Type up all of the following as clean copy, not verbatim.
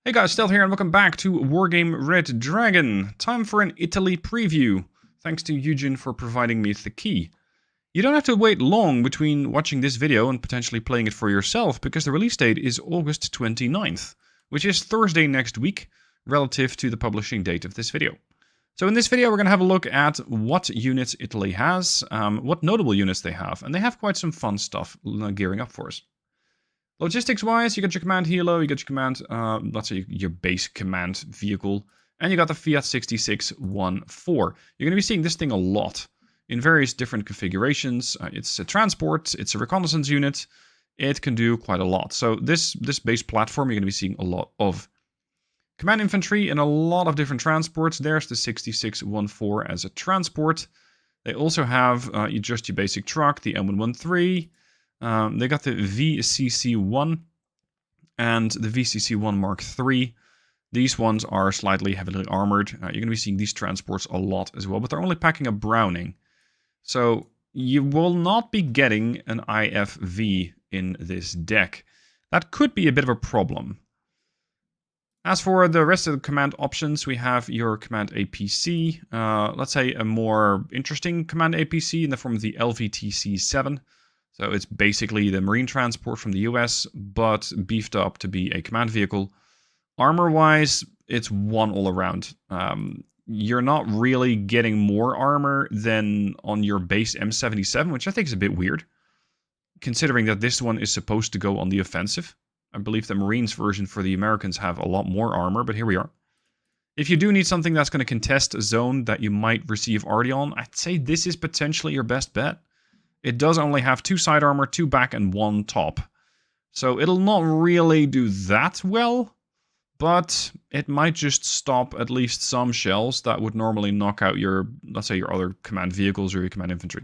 Hey guys, Stealth here and welcome back to Wargame Red Dragon. Time for an Italy preview. Thanks to Eugene for providing me the key. You don't have to wait long between watching this video and potentially playing it for yourself, because the release date is August 29th, which is Thursday next week, relative to the publishing date of this video. So in this video we're going to have a look at what units Italy has, what notable units they have, and they have quite some fun stuff gearing up for us. Logistics-wise, you got your command helo, you got your command, let's say your base command vehicle, and you got the Fiat 6614. You're going to be seeing this thing a lot in various different configurations. It's a transport, it's a reconnaissance unit, it can do quite a lot. So this base platform you're going to be seeing a lot of. Command infantry in a lot of different transports. There's the 6614 as a transport. They also have just your basic truck, the M113. They got the VCC-1 and the VCC-1 Mark III. These ones are slightly heavily armored. You're going to be seeing these transports a lot as well, but they're only packing a Browning. So you will not be getting an IFV in this deck. That could be a bit of a problem. As for the rest of the command options, we have your command APC. Let's say a more interesting command APC in the form of the LVTC-7. So it's basically the marine transport from the US, but beefed up to be a command vehicle. Armor-wise, it's one all around. You're not really getting more armor than on your base M77, which I think is a bit weird, considering that this one is supposed to go on the offensive. I believe the Marines version for the Americans have a lot more armor, but here we are. If you do need something that's going to contest a zone that you might receive arty on, I'd say this is potentially your best bet. It does only have 2 side armor, 2 back, and 1 top. So it'll not really do that well, but it might just stop at least some shells that would normally knock out your, let's say, your other command vehicles or your command infantry.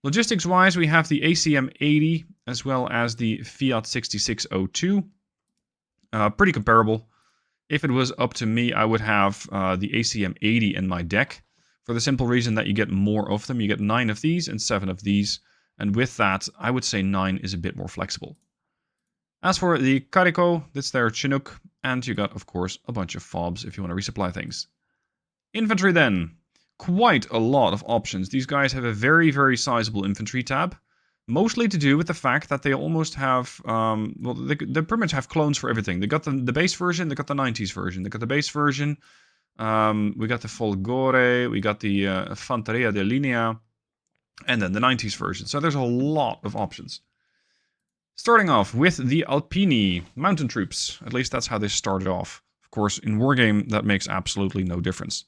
Logistics-wise, we have the ACM-80 as well as the Fiat 6602. Pretty comparable. If it was up to me, I would have the ACM-80 in my deck, for the simple reason that you get more of them. You get 9 of these and 7 of these, and with that, I would say 9 is a bit more flexible. As for the Carico, that's their Chinook, and you got, of course, a bunch of fobs if you want to resupply things. Infantry then. Quite a lot of options. These guys have a very, very sizable infantry tab, mostly to do with the fact that they almost have, well, they pretty much have clones for everything. They got the base version, they got the 90s version, they got the base version, we got the Folgore, we got the Fanteria de Linea, and then the 90s version. So there's a lot of options. Starting off with the Alpini mountain troops. At least that's how they started off. Of course, in Wargame, that makes absolutely no difference.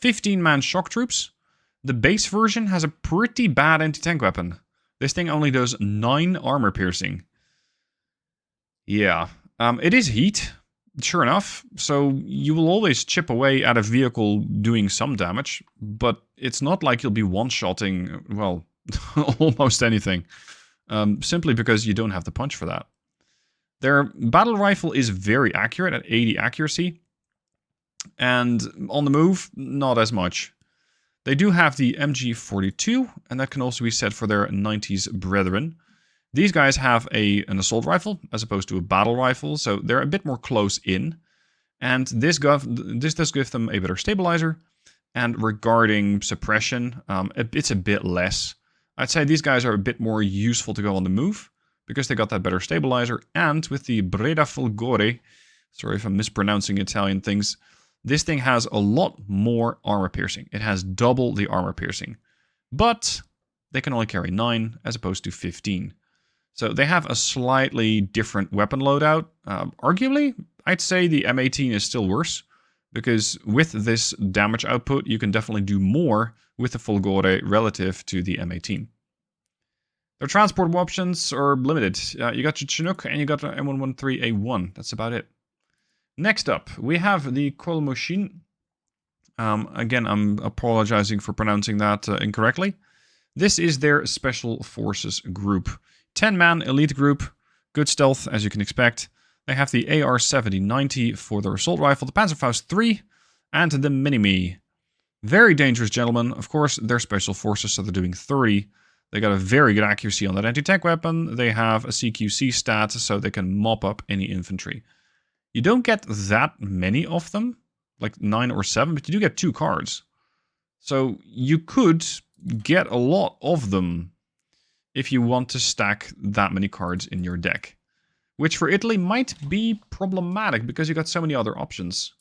15-man shock troops. The base version has a pretty bad anti-tank weapon. This thing only does 9 armor piercing. Yeah, it is heat, sure enough, so you will always chip away at a vehicle doing some damage, but it's not like you'll be one-shotting, well, almost anything, simply because you don't have the punch for that. Their battle rifle is very accurate at 80 accuracy, and on the move, not as much. They do have the MG42, and that can also be set for their 90s brethren. These guys have an assault rifle as opposed to a battle rifle, so they're a bit more close in. And this does give them a better stabilizer. And regarding suppression, it's a bit less. I'd say these guys are a bit more useful to go on the move, because they got that better stabilizer. And with the Breda Folgore, sorry if I'm mispronouncing Italian things, this thing has a lot more armor piercing. It has double the armor piercing. But they can only carry 9 as opposed to 15. So they have a slightly different weapon loadout. Arguably, I'd say the M18 is still worse, because with this damage output, you can definitely do more with the Folgore relative to the M18. Their transport options are limited. You got your Chinook and you got the M113A1. That's about it. Next up, we have the Kolmoshin. Again, I'm apologizing for pronouncing that incorrectly. This is their Special Forces group. 10-man elite group. Good stealth, as you can expect. They have the AR-7090 for their assault rifle, the Panzerfaust 3, and the Mini-Me. Very dangerous gentlemen. Of course, they're Special Forces, so they're doing 30. They got a very good accuracy on that anti-tank weapon. They have a CQC stat, so they can mop up any infantry. You don't get that many of them, like 9 or 7, but you do get 2 cards. So you could get a lot of them if you want to stack that many cards in your deck. Which for Italy might be problematic because you got so many other options.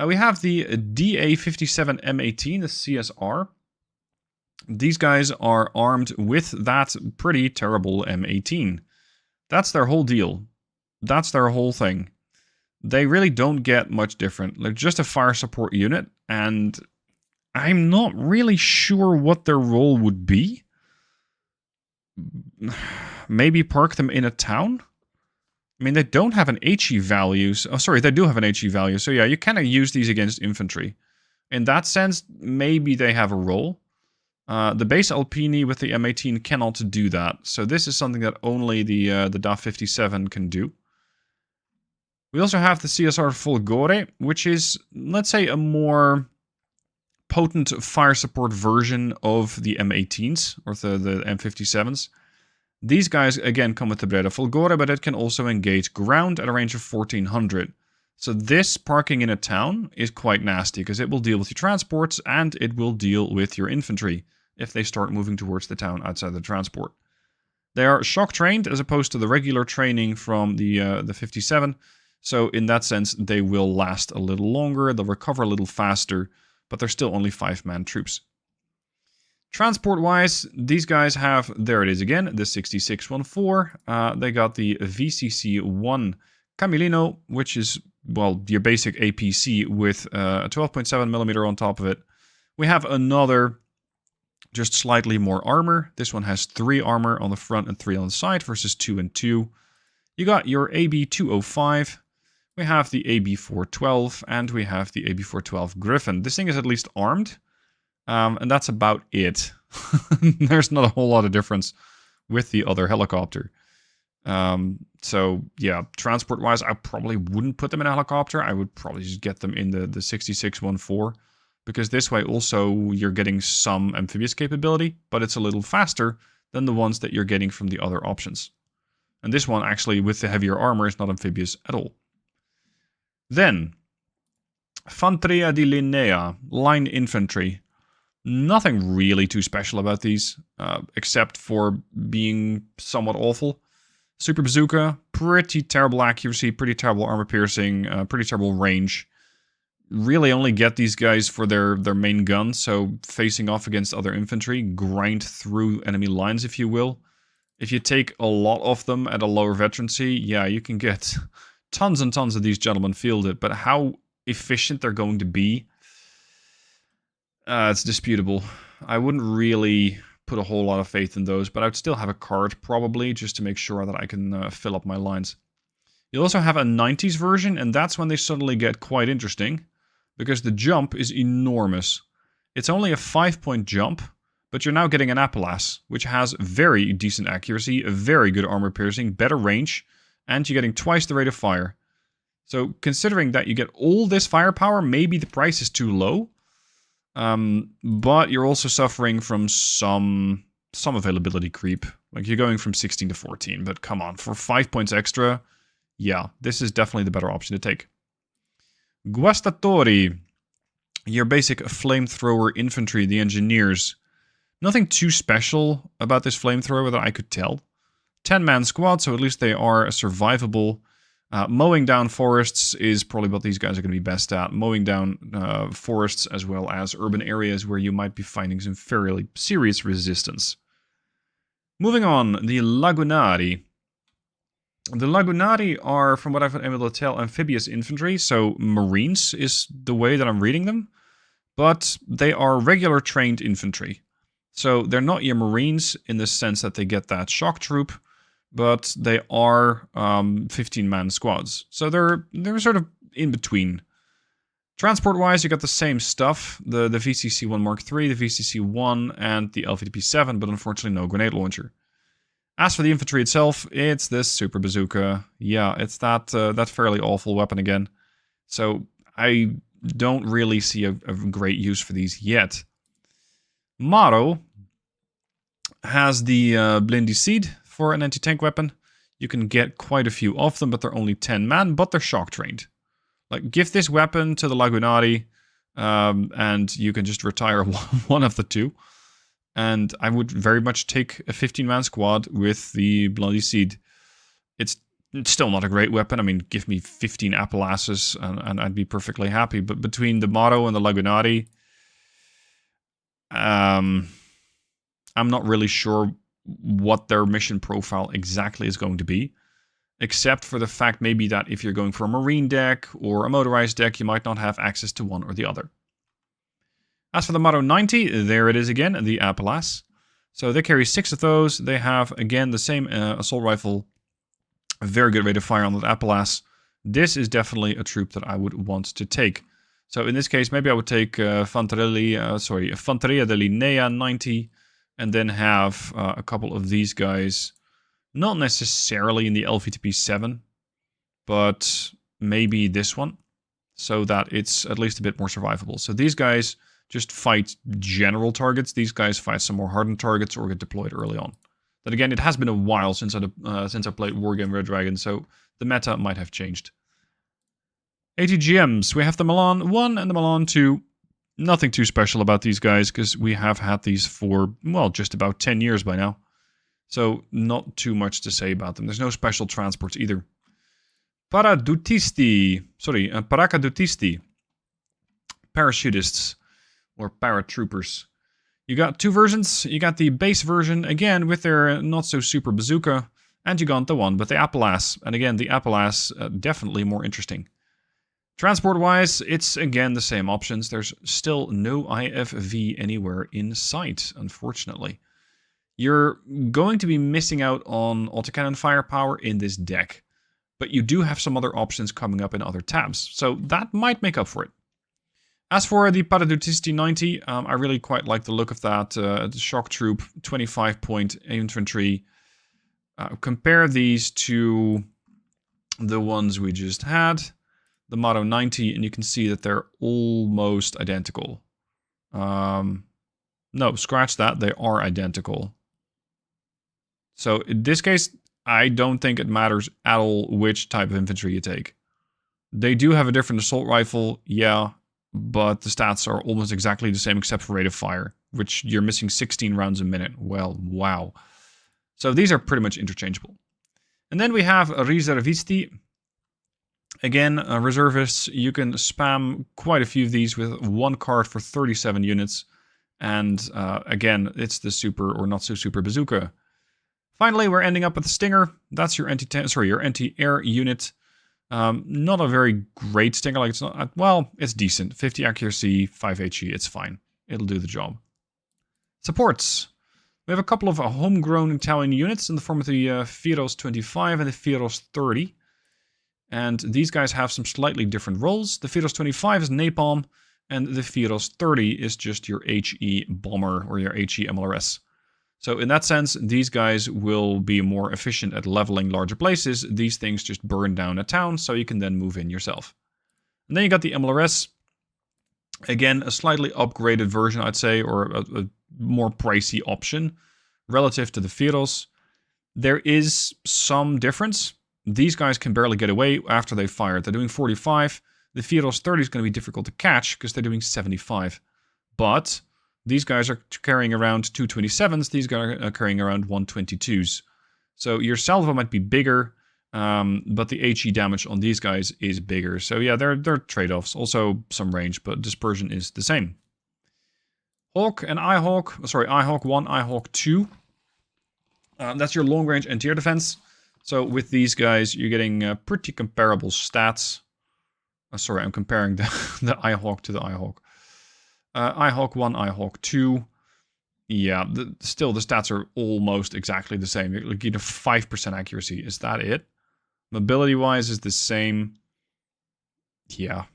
We have the DA57 M18, the CSR. These guys are armed with that pretty terrible M18. That's their whole deal. That's their whole thing. They really don't get much different. They're just a fire support unit, and I'm not really sure what their role would be. Maybe park them in a town? I mean, they don't have an HE value. Oh, sorry, they do have an HE value. So yeah, you kind of use these against infantry. In that sense, maybe they have a role. The base Alpini with the M18 cannot do that. So this is something that only the DA57 can do. We also have the CSR Folgore, which is, let's say, a more potent fire support version of the M18s, or the M57s. These guys, again, come with the Breda Folgore, but it can also engage ground at a range of 1400. So this parking in a town is quite nasty, because it will deal with your transports, and it will deal with your infantry, if they start moving towards the town outside the transport. They are shock trained, as opposed to the regular training from the 57, so in that sense, they will last a little longer, they'll recover a little faster, but they're still only 5-man troops. Transport-wise, these guys have, there it is again, the 6614. They got the VCC-1 Camilino, which is, well, your basic APC with a 12.7mm on top of it. We have another, just slightly more armor. This one has 3 armor on the front and 3 on the side versus 2 and 2. You got your AB-205. We have the AB-412, and we have the AB-412 Griffin. This thing is at least armed, and that's about it. There's not a whole lot of difference with the other helicopter. So, yeah, transport-wise, I probably wouldn't put them in a helicopter. I would probably just get them in the 6614, because this way also you're getting some amphibious capability, but it's a little faster than the ones that you're getting from the other options. And this one, actually, with the heavier armor, is not amphibious at all. Then, Fanteria di Linea, line infantry. Nothing really too special about these, except for being somewhat awful. Super Bazooka, pretty terrible accuracy, pretty terrible armor piercing, pretty terrible range. Really only get these guys for their main gun, so facing off against other infantry, grind through enemy lines, if you will. If you take a lot of them at a lower veterancy, yeah, you can get tons and tons of these gentlemen fielded, but how efficient they're going to be, it's disputable. I wouldn't really put a whole lot of faith in those, but I would still have a card, probably, just to make sure that I can fill up my lines. You also have a 90s version, and that's when they suddenly get quite interesting, because the jump is enormous. It's only a 5-point jump, but you're now getting an Appalache, which has very decent accuracy, a very good armor piercing, better range, and you're getting twice the rate of fire. So considering that you get all this firepower, maybe the price is too low. But you're also suffering from some availability creep. Like, you're going from 16 to 14, but come on, for 5 points extra, yeah, this is definitely the better option to take. Guastatori, your basic flamethrower infantry, the engineers. Nothing too special about this flamethrower that I could tell. 10-man squad, so at least they are survivable. Mowing down forests is probably what these guys are going to be best at. Mowing down forests as well as urban areas where you might be finding some fairly serious resistance. Moving on, the Lagunari. The Lagunari are, from what I've been able to tell, amphibious infantry, so Marines is the way that I'm reading them. But they are regular trained infantry. So they're not your Marines in the sense that they get that shock troop, but they are 15-man squads. So they're sort of in between. Transport-wise, you got the same stuff. The VCC-1 Mark III, the VCC-1, and the LVDP-7, but unfortunately no grenade launcher. As for the infantry itself, it's this Super Bazooka. Yeah, it's that fairly awful weapon again. So I don't really see a great use for these yet. Maro has the Blindy Seed for an anti-tank weapon. You can get quite a few of them, but they're only 10 man, but they're shock trained. Like, give this weapon to the Lagunari, and you can just retire one of the two. And I would very much take a 15-man squad with the Bloody Seed. It's still not a great weapon. I mean, give me 15 Appalaches and I'd be perfectly happy. But between the Motto and the Lagunari, I'm not really sure what their mission profile exactly is going to be. Except for the fact maybe that if you're going for a Marine deck or a motorized deck, you might not have access to one or the other. As for the Motto 90, there it is again, the Appalache. So they carry 6 of those. They have, again, the same assault rifle. A very good rate of fire on that Appalache. This is definitely a troop that I would want to take. So in this case, maybe I would take Fanteria de Linea 90, and then have a couple of these guys, not necessarily in the LVTP 7, but maybe this one, so that it's at least a bit more survivable. So these guys just fight general targets. These guys fight some more hardened targets or get deployed early on. But again, it has been a while since I played Wargame Red Dragon, so the meta might have changed. ATGMs, we have the Milan 1 and the Milan 2. Nothing too special about these guys, because we have had these for, well, just about 10 years by now. So not too much to say about them. There's no special transports either. Paracadutisti, parachutists, or paratroopers. You got 2 versions. You got the base version, again, with their not-so-super bazooka, and you got the one with the Appalache. And again, the Appalache, definitely more interesting. Transport-wise, it's, again, the same options. There's still no IFV anywhere in sight, unfortunately. You're going to be missing out on autocannon firepower in this deck, but you do have some other options coming up in other tabs, so that might make up for it. As for the Paracadutisti 90, I really quite like the look of that. The shock troop, 25-point infantry. Compare these to the ones we just had, the Motto 90, and you can see that they're almost identical. No, scratch that, they are identical. So in this case, I don't think it matters at all which type of infantry you take. They do have a different assault rifle, yeah, but the stats are almost exactly the same except for rate of fire, which you're missing 16 rounds a minute. Well, wow. So these are pretty much interchangeable. And then we have Reservisti. Again, reservists, you can spam quite a few of these with 1 card for 37 units. And again, it's the super or not so super bazooka. Finally, we're ending up with the Stinger. That's your anti-air unit. Not a very great Stinger. Like, it's not, well, it's decent. 50 accuracy, 5 HE. It's fine. It'll do the job. Supports. We have a couple of homegrown Italian units in the form of the Firos 25 and the Firos 30. And these guys have some slightly different roles. The Firos 25 is napalm, and the Firos 30 is just your HE bomber or your HE MLRS. So in that sense, these guys will be more efficient at leveling larger places. These things just burn down a town, so you can then move in yourself. And then you got the MLRS. Again, a slightly upgraded version, I'd say, or a more pricey option relative to the Firos. There is some difference. These guys can barely get away after they fire. They're doing 45. The Firos 30 is going to be difficult to catch because they're doing 75. But these guys are carrying around 227s. These guys are carrying around 122s. So your salvo might be bigger, but the HE damage on these guys is bigger. So yeah, they're trade-offs. Also some range, but dispersion is the same. Hawk and iHawk. Sorry, iHawk 1, iHawk 2. That's your long-range anti-air defense. So with these guys, you're getting pretty comparable stats. Sorry, I'm comparing the iHawk to the iHawk. iHawk 1, iHawk 2. Yeah, still the stats are almost exactly the same. You're getting 5% accuracy. Is that it? Mobility-wise is the same. Yeah.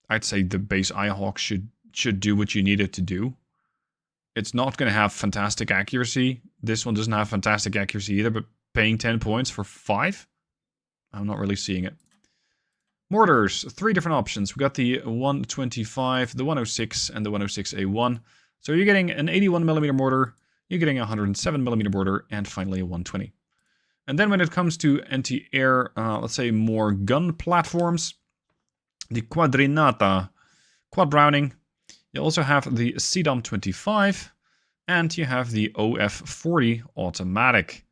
I'd say the base iHawk should do what you need it to do. It's not going to have fantastic accuracy. This one doesn't have fantastic accuracy either, but paying 10 points for 5? I'm not really seeing it. Mortars, 3 different options. We got the 125, the 106, and the 106A1. So you're getting an 81mm mortar, you're getting a 107mm mortar, and finally a 120. And then when it comes to anti-air, let's say more gun platforms, the Quadrinata Quad Browning. You also have the CDOM 25, and you have the OF40 automatic.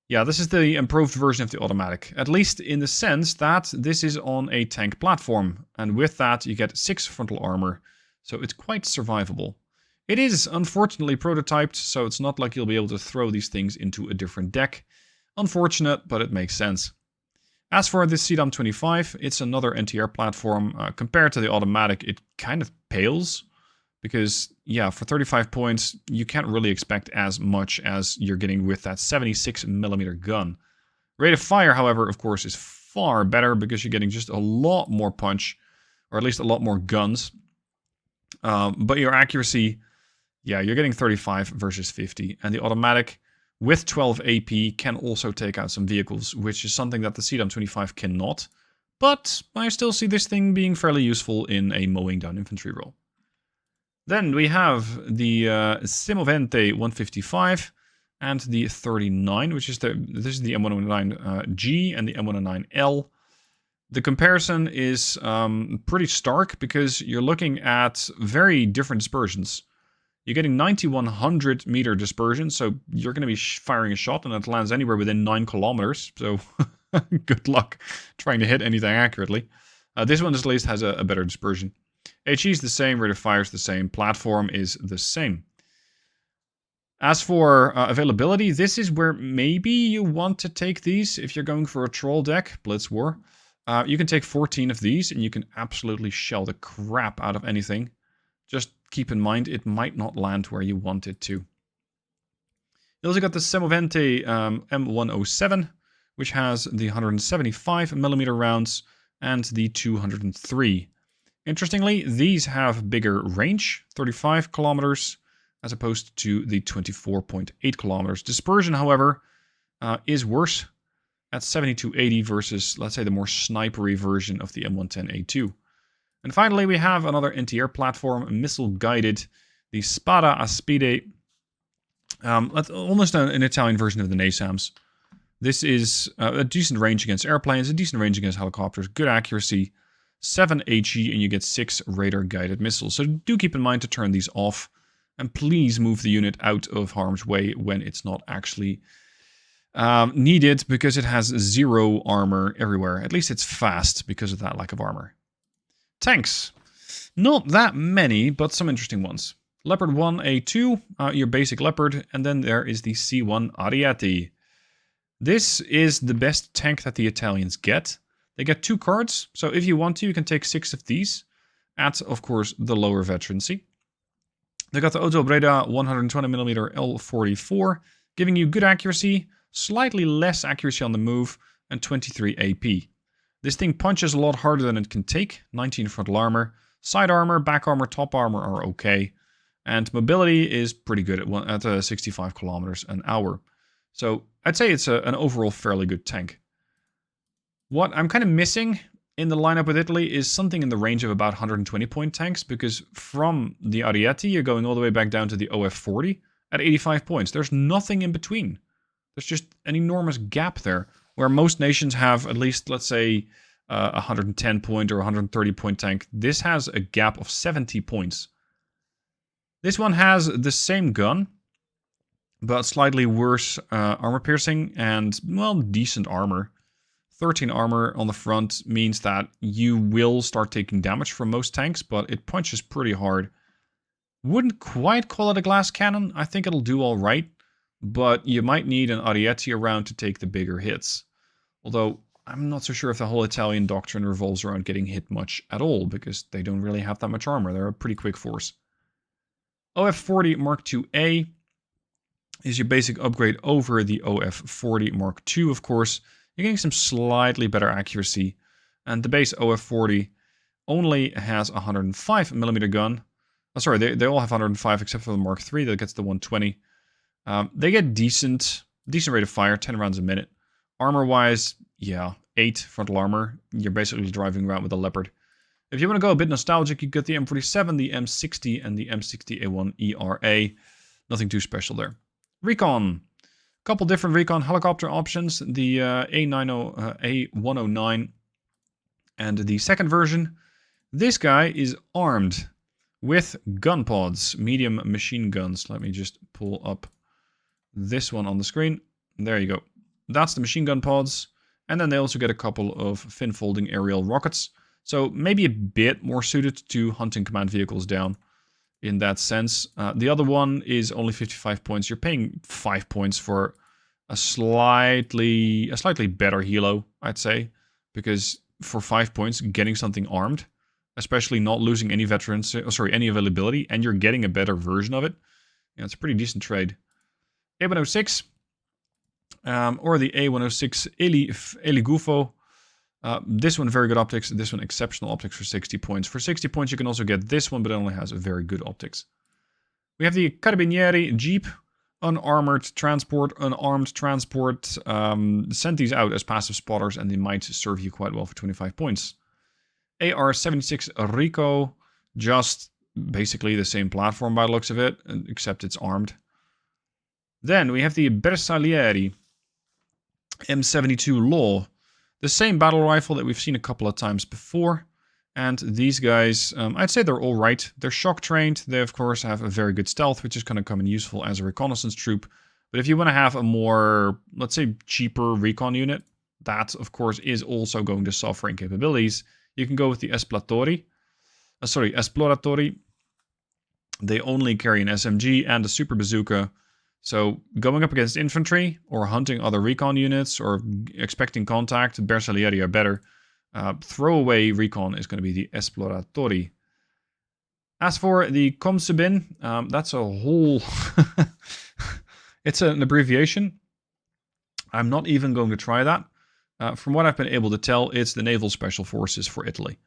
Yeah, this is the improved version of the automatic, at least in the sense that this is on a tank platform, and with that you get 6 frontal armor, so it's quite survivable. It is unfortunately prototyped, so it's not like you'll be able to throw these things into a different deck. Unfortunate, but it makes sense. As for this CDOM 25, it's another anti-air platform. Compared to the automatic, it kind of pales. Because, yeah, for 35 points, you can't really expect as much as you're getting with that 76mm gun. Rate of fire, however, of course, is far better because you're getting just a lot more punch, or at least a lot more guns. But your accuracy, yeah, you're getting 35 versus 50. And the automatic, with 12 AP, can also take out some vehicles, which is something that the CDOM 25 cannot. But I still see this thing being fairly useful in a mowing down infantry role. Then we have the Semovente 155 and the 39, which is this is the M109G and the M109L. The comparison is pretty stark because you're looking at very different dispersions. You're getting 9100 meter dispersion, so you're going to be firing a shot and it lands anywhere within 9 kilometers. So good luck trying to hit anything accurately. This one at least has a better dispersion. HE is the same, rate of fire is the same, platform is the same. As for availability, this is where maybe you want to take these if you're going for a troll deck, Blitz War. You can take 14 of these and you can absolutely shell the crap out of anything. Just keep in mind it might not land where you want it to. You also got the Semovente M107, which has the 175mm rounds and the 203. Interestingly, these have bigger range, 35 kilometers, as opposed to the 24.8 kilometers. Dispersion, however, is worse at 7280 versus, let's say, the more snipery version of the M110A2. And finally, we have another anti-air platform, missile-guided, the Spada Aspide. Almost an Italian version of the NASAMS. This is a decent range against airplanes, a decent range against helicopters, good accuracy, 7 HE, and you get 6 radar-guided missiles. So do keep in mind to turn these off, and please move the unit out of harm's way when it's not actually needed, because it has 0 armor everywhere. At least it's fast because of that lack of armor. Tanks. Not that many, but some interesting ones. Leopard 1A2, your basic Leopard, and then there is the C1 Ariete. This is the best tank that the Italians get. They get 2 cards, so if you want to, you can take 6 of these, at, of course, the lower veterancy. They got the Otto Breda 120mm L44, giving you good accuracy, slightly less accuracy on the move, and 23 AP. This thing punches a lot harder than it can take, 19 frontal armor, side armor, back armor, top armor are okay, and mobility is pretty good at 65 kilometers an hour. So I'd say it's an overall fairly good tank. What I'm kind of missing in the lineup with Italy is something in the range of about 120 point tanks, because from the Ariete you're going all the way back down to the OF40 at 85 points. There's nothing in between. There's just an enormous gap there, where most nations have at least, let's say, 110 point or 130 point tank. This has a gap of 70 points. This one has the same gun, but slightly worse armor piercing and, well, decent armor. 13 armor on the front means that you will start taking damage from most tanks, but it punches pretty hard. Wouldn't quite call it a glass cannon. I think it'll do all right, but you might need an Ariete around to take the bigger hits. Although, I'm not so sure if the whole Italian doctrine revolves around getting hit much at all, because they don't really have that much armor. They're a pretty quick force. OF40 Mark IIA is your basic upgrade over the OF40 Mark II, of course. You're getting some slightly better accuracy, and the base OF40 only has a 105mm gun. Oh, sorry, they all have 105 except for the Mark III that gets the 120. They get decent rate of fire, 10 rounds a minute. Armor-wise, yeah, 8 frontal armor. You're basically driving around with a Leopard. If you want to go a bit nostalgic, you get the M47, the M60, and the M60A1 ERA. Nothing too special there. Recon. Couple different recon helicopter options. The A109 and the second version. This guy is armed with gun pods, medium machine guns. Let me just pull up this one on the screen. There you go. That's the machine gun pods. And then they also get a couple of fin-folding aerial rockets. So maybe a bit more suited to hunting command vehicles down in that sense. The other one is only 55 points. You're paying 5 points for a slightly better helo, I'd say. Because for 5 points, getting something armed, especially not losing any veterans, any availability, and you're getting a better version of it, yeah, it's a pretty decent trade. A106, or the A106 Eli Gufo. This one, very good optics. This one, exceptional optics for 60 points. For 60 points, you can also get this one, but it only has very good optics. We have the Carabinieri Jeep, unarmed transport, unarmed transport. Send these out as passive spotters, and they might serve you quite well for 25 points. AR-76 Rico, just basically the same platform by the looks of it, except it's armed. Then we have the Bersaglieri M72 Law, the same battle rifle that we've seen a couple of times before. And these guys, I'd say they're all right. They're shock trained. They, of course, have a very good stealth, which is going to come in useful as a reconnaissance troop. But if you want to have a more, let's say, cheaper recon unit, that, of course, is also going to suffer in capabilities. You can go with the Esploratori. They only carry an SMG and a super bazooka. So going up against infantry or hunting other recon units or expecting contact, Bersaglieri are better. Throwaway recon is going to be the Esploratori. As for the Komsubin, that's a whole... It's an abbreviation. I'm not even going to try that. From what I've been able to tell, it's the Naval Special Forces for Italy.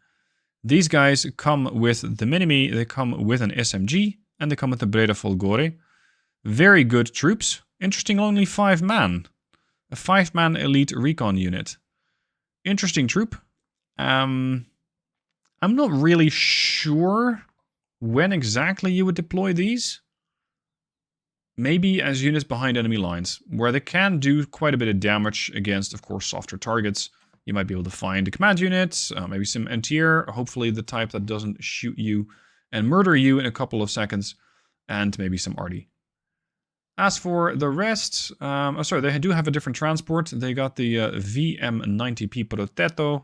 These guys come with the Minimi, they come with an SMG, and they come with the Breda Folgore. Very good troops. Interesting, only 5 man. A 5-man elite recon unit. Interesting troop. I'm not really sure when exactly you would deploy these. Maybe as units behind enemy lines, where they can do quite a bit of damage against, of course, softer targets. You might be able to find a command unit, maybe some MTR, hopefully the type that doesn't shoot you and murder you in a couple of seconds, and maybe some arty. As for the rest, they do have a different transport. They got the VM90P Protetto,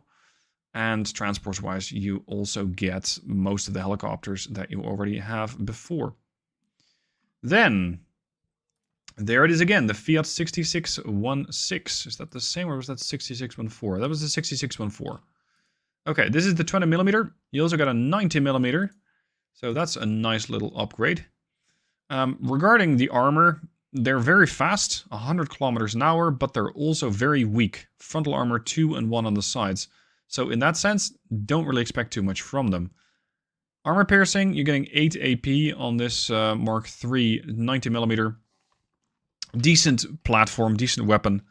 and transport-wise, you also get most of the helicopters that you already have before. Then... there it is again, the Fiat 6616. Is that the same or was that 6614? That was the 6614. Okay, this is the 20mm. You also got a 90mm. So that's a nice little upgrade. Regarding the armor, they're very fast, 100 kilometers an hour, but they're also very weak. Frontal armor 2 and 1 on the sides. So in that sense, don't really expect too much from them. Armor piercing, you're getting 8 AP on this Mark III 90mm. Decent platform, decent weapon,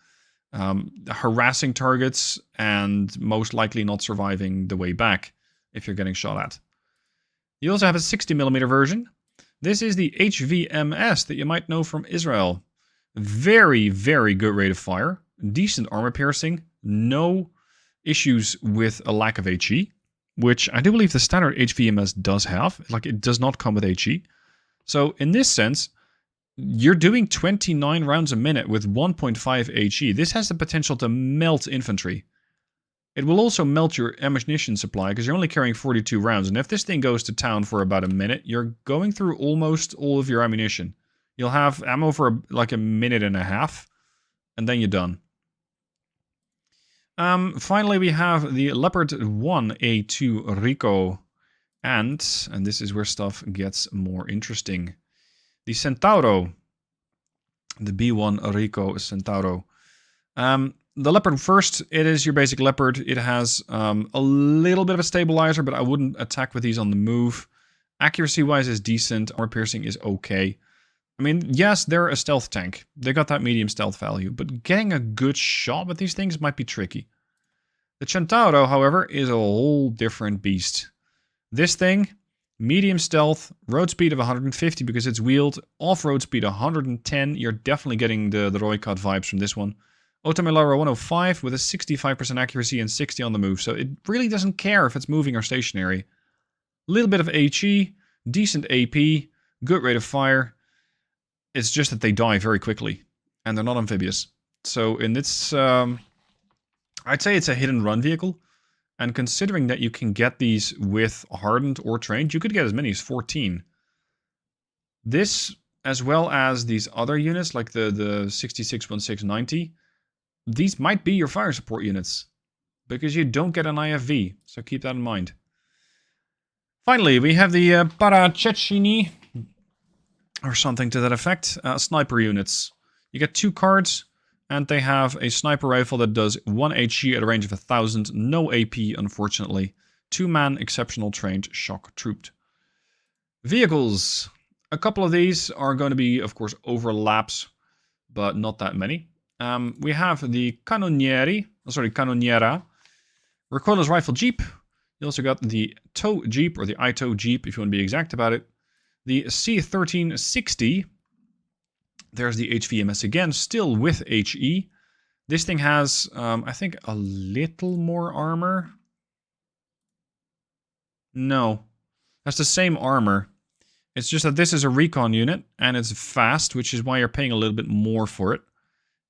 harassing targets, and most likely not surviving the way back if you're getting shot at. You also have a 60mm version. This is the HVMS that you might know from Israel. Very, very good rate of fire, decent armor piercing, no issues with a lack of HE, which I do believe the standard HVMS does have. Like, it does not come with HE. So in this sense, you're doing 29 rounds a minute with 1.5 HE. This has the potential to melt infantry. It will also melt your ammunition supply because you're only carrying 42 rounds. And if this thing goes to town for about a minute, you're going through almost all of your ammunition. You'll have ammo for like a minute and a half, and then you're done. Finally, we have the Leopard 1A2 Rico. And this is where stuff gets more interesting. The Centauro, the B1 Rico Centauro. The Leopard first, it is your basic Leopard. It has a little bit of a stabilizer, but I wouldn't attack with these on the move. Accuracy-wise is decent. Armor piercing is okay. I mean, yes, they're a stealth tank. They got that medium stealth value, but getting a good shot with these things might be tricky. The Centauro, however, is a whole different beast. This thing Medium stealth, road speed of 150 because it's wheeled, off-road speed 110. You're definitely getting the Roycott vibes from this one. Automelara 105 with a 65% accuracy and 60 on the move, so it really doesn't care if it's moving or stationary. A little bit of HE, decent AP, good rate of fire. It's just that they die very quickly, and they're not amphibious. So in this, I'd say it's a hit and run vehicle. And considering that you can get these with hardened or trained, you could get as many as 14. This, as well as these other units, like the 661690, these might be your fire support units. Because you don't get an IFV, so keep that in mind. Finally, we have the Parachechini, or something to that effect, sniper units. You get 2 cards. And they have a sniper rifle that does 1 HE at a range of 1000, no AP unfortunately. 2-man exceptional trained shock trooped. Vehicles. A couple of these are going to be, of course, overlaps, but not that many. We have the Canoniera, recoilless rifle Jeep. You also got the TOW Jeep, or the ITOW Jeep, if you want to be exact about it. The C1360. There's the HVMS again, still with HE. This thing has, I think, a little more armor. No, that's the same armor. It's just that this is a recon unit, and it's fast, which is why you're paying a little bit more for it.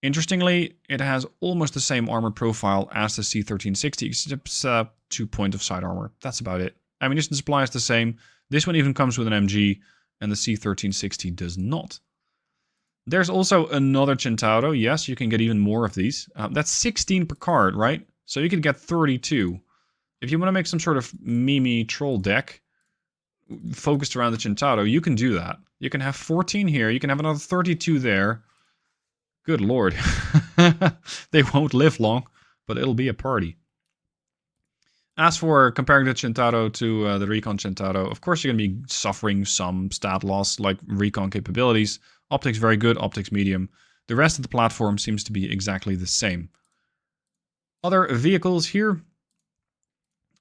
Interestingly, it has almost the same armor profile as the C1360, except 2 point of side armor. That's about it. Ammunition supply is the same. This one even comes with an MG, and the C1360 does not. There's also another Centauro. Yes, you can get even more of these. That's 16 per card, right? So you could get 32. If you want to make some sort of Mimi troll deck focused around the Centauro, you can do that. You can have 14 here. You can have another 32 there. Good lord. They won't live long, but it'll be a party. As for comparing the Centauro to the Recon Centauro, of course you're going to be suffering some stat loss, like Recon capabilities. Optics very good, optics medium. The rest of the platform seems to be exactly the same. Other vehicles here.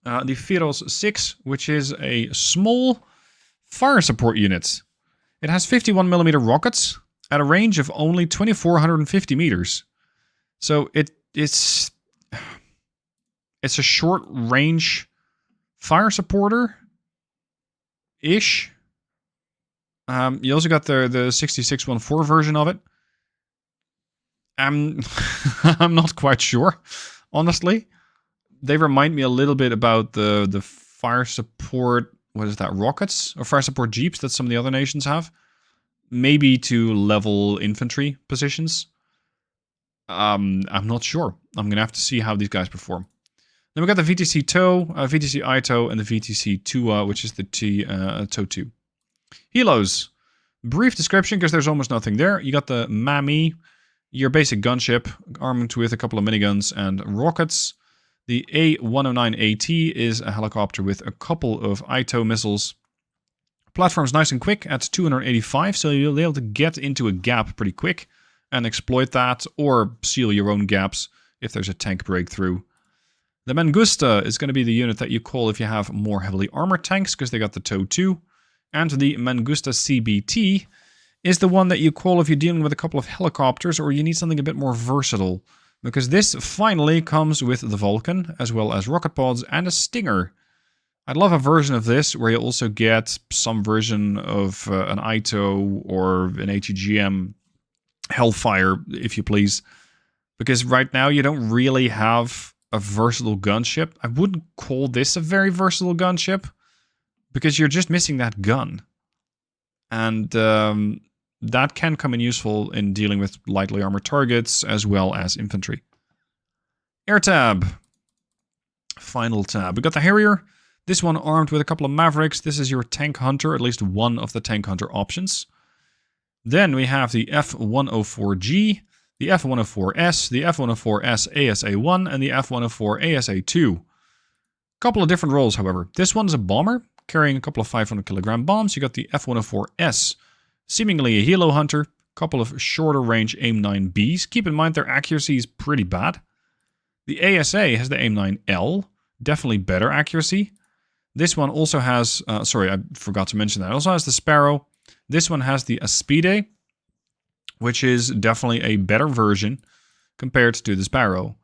The Firos 6, which is a small fire support unit. It has 51mm rockets at a range of only 2450 meters. So it's a short range fire supporter-ish. You also got the 6614 version of it. I'm not quite sure, honestly. They remind me a little bit about the fire support, what is that, rockets? Or fire support jeeps that some of the other nations have. Maybe to level infantry positions. I'm not sure. I'm going to have to see how these guys perform. Then we got the VTC TOW, VTC ITOW, and the VTC TUA, which is the TOW 2. Helos. Brief description, because there's almost nothing there. You got the MAMI, your basic gunship, armed with a couple of miniguns and rockets. The A109AT is a helicopter with a couple of ITOW missiles. Platform's nice and quick at 285, so you'll be able to get into a gap pretty quick and exploit that, or seal your own gaps if there's a tank breakthrough. The Mangusta is going to be the unit that you call if you have more heavily armored tanks, because they got the TOW 2. And the Mangusta CBT is the one that you call if you're dealing with a couple of helicopters or you need something a bit more versatile. Because this finally comes with the Vulcan, as well as rocket pods and a Stinger. I'd love a version of this where you also get some version of an ITOW or an ATGM Hellfire, if you please. Because right now you don't really have a versatile gunship. I wouldn't call this a very versatile gunship, because you're just missing that gun. And that can come in useful in dealing with lightly armored targets as well as infantry. Air tab. Final tab. We got the Harrier. This one armed with a couple of Mavericks. This is your tank hunter, at least one of the tank hunter options. Then we have the F104G, the F104S, the F104S ASA1, and the F104 ASA2. Couple of different roles, however. This one's a bomber, carrying a couple of 500 kilogram bombs. You got the F104S, seemingly a helo hunter, couple of shorter range AIM-9Bs. Keep in mind their accuracy is pretty bad. The ASA has the AIM-9L, definitely better accuracy. This one also has, sorry, I forgot to mention that. It also has the Sparrow. This one has the Aspide, which is definitely a better version compared to the Sparrow.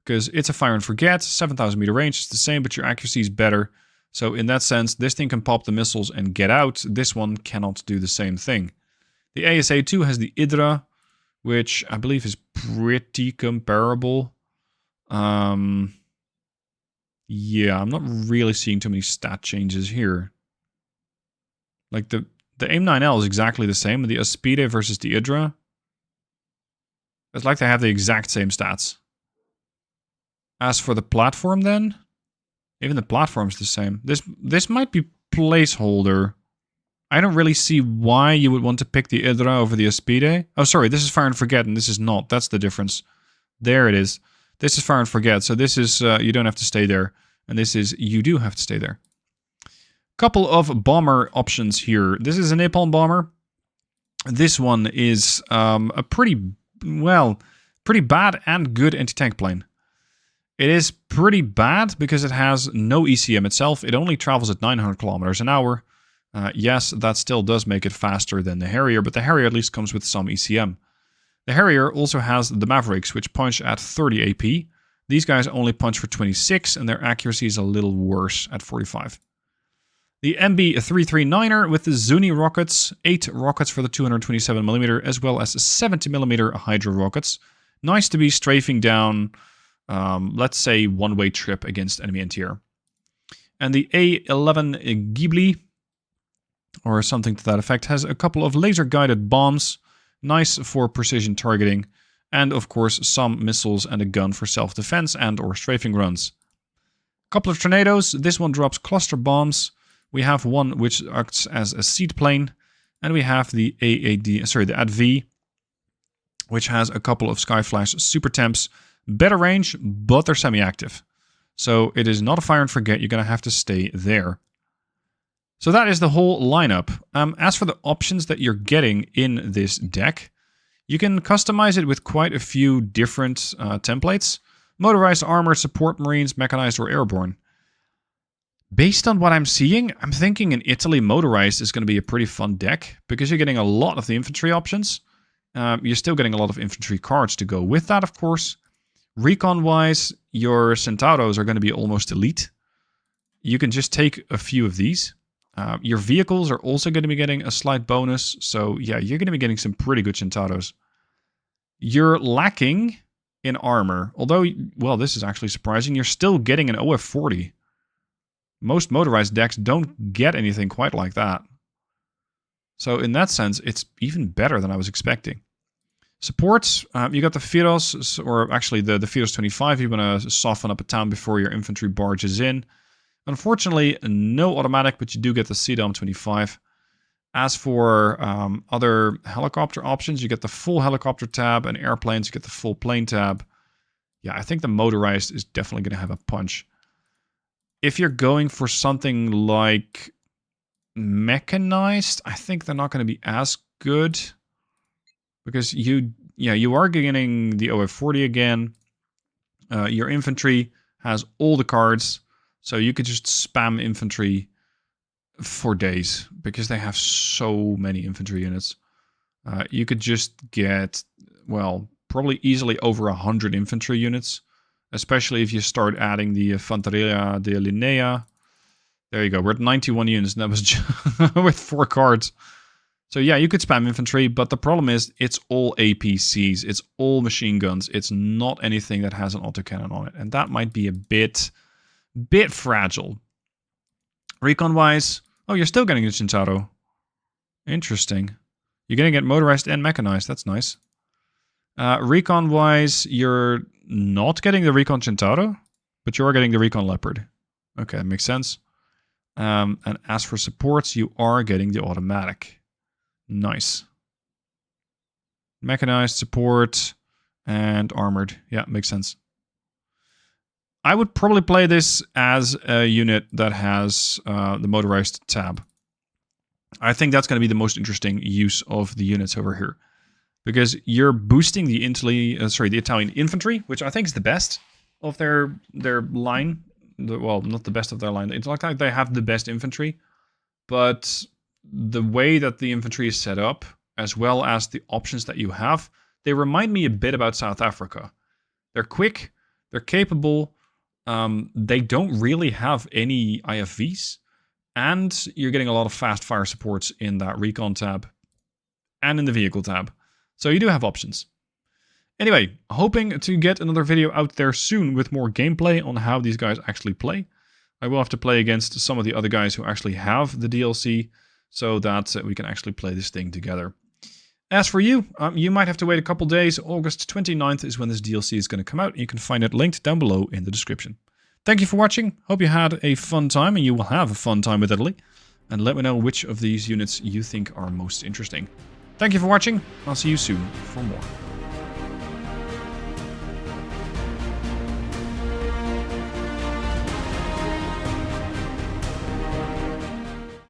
Because it's a fire and forget, 7,000 meter range, it's the same, but your accuracy is better. So in that sense, this thing can pop the missiles and get out. This one cannot do the same thing. The ASA-2 has the Hydra, which I believe is pretty comparable. Yeah, I'm not really seeing too many stat changes here. Like the AIM-9L is exactly the same. The Aspide versus the Hydra. It's like they have the exact same stats. As for the platform then, even the platform's the same. This might be placeholder. I don't really see why you would want to pick the Hydra over the Aspide. Oh, sorry, this is Fire and Forget and this is not. That's the difference. There it is. This is Fire and Forget, so this is, you don't have to stay there. And this is, you do have to stay there. Couple of bomber options here. This is a napalm bomber. This one is a pretty bad and good anti-tank plane. It is pretty bad because it has no ECM itself. It only travels at 900 kilometers an hour. Yes, that still does make it faster than the Harrier, but the Harrier at least comes with some ECM. The Harrier also has the Mavericks, which punch at 30 AP. These guys only punch for 26, and their accuracy is a little worse at 45. The MB339er with the Zuni rockets, 8 rockets for the 227mm, as well as 70mm Hydra rockets. Nice to be strafing down, let's say, one-way trip against enemy anti-air. And the A11 Ghibli, or something to that effect, has a couple of laser-guided bombs, nice for precision targeting, and of course some missiles and a gun for self-defense and or strafing runs. Couple of tornadoes. This one drops cluster bombs. We have one which acts as a seed plane, and we have the the ADV, which has a couple of Skyflash super temps. Better range, but they're semi-active. So it is not a fire and forget. You're going to have to stay there. So that is the whole lineup. As for the options that you're getting in this deck, you can customize it with quite a few different templates. Motorized armor, support marines, mechanized or airborne. Based on what I'm seeing, I'm thinking in Italy motorized is going to be a pretty fun deck because you're getting a lot of the infantry options. You're still getting a lot of infantry cards to go with that, of course. Recon-wise, your Centauros are going to be almost elite. You can just take a few of these. Your vehicles are also going to be getting a slight bonus. So yeah, you're going to be getting some pretty good Centauros. You're lacking in armor. Although, well, this is actually surprising. You're still getting an OF40. Most motorized decks don't get anything quite like that. So in that sense, it's even better than I was expecting. Supports, you got the Firos, or actually the Firos 25. You want to soften up a town before your infantry barges in. Unfortunately, no automatic, but you do get the CDOM 25. As for other helicopter options, you get the full helicopter tab, and airplanes, you get the full plane tab. Yeah, I think the motorized is definitely going to have a punch. If you're going for something like mechanized, I think they're not going to be as good. Because you are getting the OF40 again. Your infantry has all the cards. So you could just spam infantry for days. Because they have so many infantry units. You could just get, well, probably easily over 100 infantry units. Especially if you start adding the Fanteria de Linea. There you go. We're at 91 units and that was just with 4 cards. So yeah, you could spam infantry, but the problem is it's all APCs. It's all machine guns. It's not anything that has an autocannon on it. And that might be a bit fragile. Recon-wise, oh, you're still getting a Centauro. Interesting. You're going to get motorized and mechanized. That's nice. Recon-wise, you're not getting the Recon Centauro, but you are getting the Recon Leopard. Okay, that makes sense. And as for supports, you are getting the automatic. Nice. Mechanized, support, and armored. Yeah, makes sense. I would probably play this as a unit that has the motorized tab. I think that's going to be the most interesting use of the units over here. Because you're boosting the Italian infantry, which I think is the best of their line. well, not the best of their line. It's not like they have the best infantry, but the way that the infantry is set up, as well as the options that you have, they remind me a bit about South Africa. They're quick, they're capable, they don't really have any IFVs, and you're getting a lot of fast fire supports in that recon tab and in the vehicle tab. So you do have options. Anyway, hoping to get another video out there soon with more gameplay on how these guys actually play. I will have to play against some of the other guys who actually have the DLC, so that we can actually play this thing together. As for you, you might have to wait a couple days. August 29th is when this DLC is going to come out. You can find it linked down below in the description. Thank you for watching. Hope you had a fun time, and you will have a fun time with Italy. And let me know which of these units you think are most interesting. Thank you for watching. I'll see you soon for more.